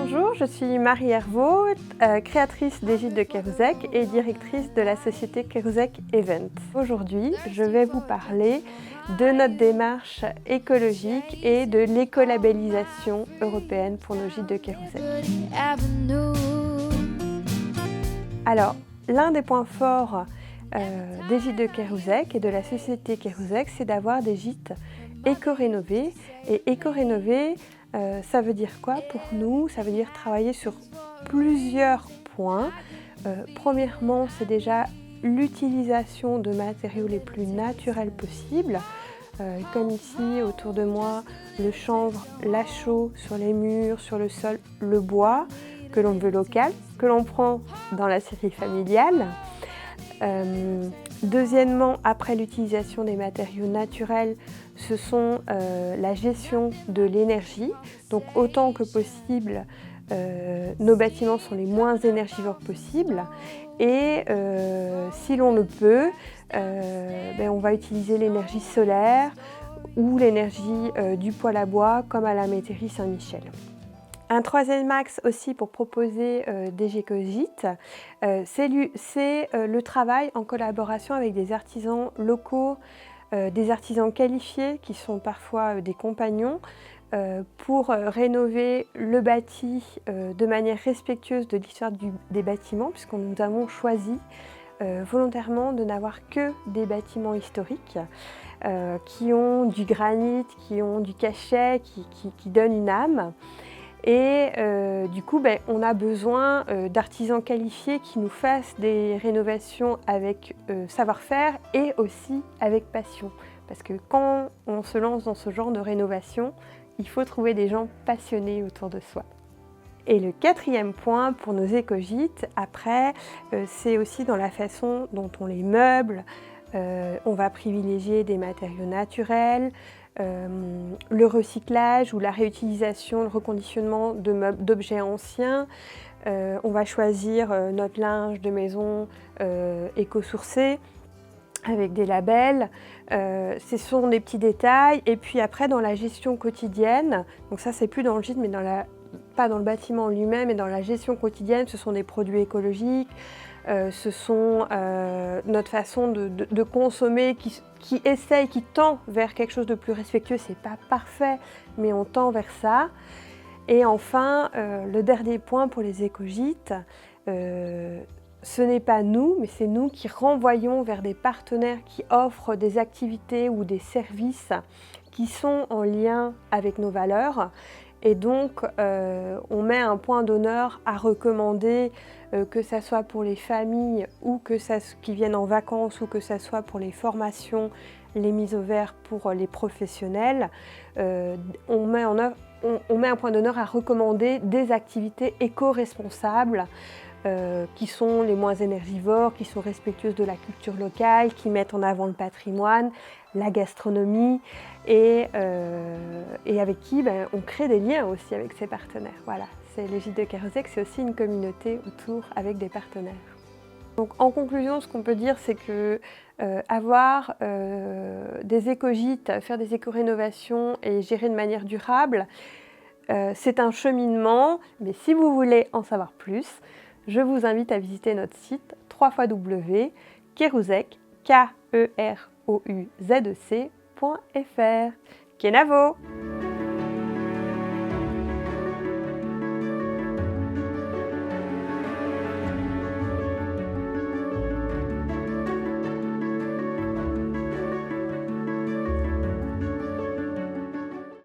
Bonjour, je suis Marie Hervaux, créatrice des Gîtes de Kérouzek et directrice de la société Kérouzek Event. Aujourd'hui, je vais vous parler de notre démarche écologique et de l'écolabellisation européenne pour nos Gîtes de Kérouzek. Alors, l'un des points forts des Gîtes de Kérouzek et de la société Kérouzek, c'est d'avoir des gîtes éco-rénovés. Et éco-rénovés, ça veut dire quoi pour nous? Ça veut dire travailler sur plusieurs points. Premièrement, c'est déjà l'utilisation de matériaux les plus naturels possibles. Comme ici, autour de moi, le chanvre, la chaux sur les murs, sur le sol, le bois, que l'on veut local, que l'on prend dans la scierie familiale. Deuxièmement, après l'utilisation des matériaux naturels, ce sont la gestion de l'énergie. Donc autant que possible, nos bâtiments sont les moins énergivores possibles. Et si l'on le peut, on va utiliser l'énergie solaire ou l'énergie du poêle à bois comme à la métairie Saint-Michel. Un troisième axe aussi pour proposer des éco-gîtes, c'est le travail en collaboration avec des artisans locaux, des artisans qualifiés qui sont parfois des compagnons pour rénover le bâti de manière respectueuse de l'histoire des bâtiments, puisque nous avons choisi volontairement de n'avoir que des bâtiments historiques qui ont du granit, qui ont du cachet, qui donnent une âme. Et du coup, on a besoin d'artisans qualifiés qui nous fassent des rénovations avec savoir-faire et aussi avec passion. Parce que quand on se lance dans ce genre de rénovation, il faut trouver des gens passionnés autour de soi. Et le quatrième point pour nos éco-gîtes, après, c'est aussi dans la façon dont on les meuble. On va privilégier des matériaux naturels, le recyclage ou la réutilisation, le reconditionnement d'objets anciens. On va choisir notre linge de maison éco-sourcé avec des labels. Ce sont des petits détails. Et puis après, dans la gestion quotidienne, donc ça c'est plus dans le gîte, mais pas dans le bâtiment lui-même, mais dans la gestion quotidienne, ce sont des produits écologiques. Ce sont notre façon de consommer qui essaye, qui tend vers quelque chose de plus respectueux. C'est pas parfait, mais on tend vers ça. Et enfin, le dernier point pour les éco-gîtes, ce n'est pas nous, mais c'est nous qui renvoyons vers des partenaires qui offrent des activités ou des services qui sont en lien avec nos valeurs. Et donc, on met un point d'honneur à recommander, que ce soit pour les familles ou qui viennent en vacances ou que ce soit pour les formations, les mises au vert pour les professionnels. On met un point d'honneur à recommander des activités éco-responsables qui sont les moins énergivores, qui sont respectueuses de la culture locale, qui mettent en avant le patrimoine, la gastronomie et avec qui on crée des liens aussi avec ses partenaires. Voilà, les Gîtes de Kérouzek, c'est aussi une communauté autour avec des partenaires. Donc en conclusion, ce qu'on peut dire, c'est que avoir des éco-gîtes, faire des éco-rénovations et gérer de manière durable, c'est un cheminement, mais si vous voulez en savoir plus, je vous invite à visiter notre site www.kerouzek, Kerouzec.fr. Kenavo!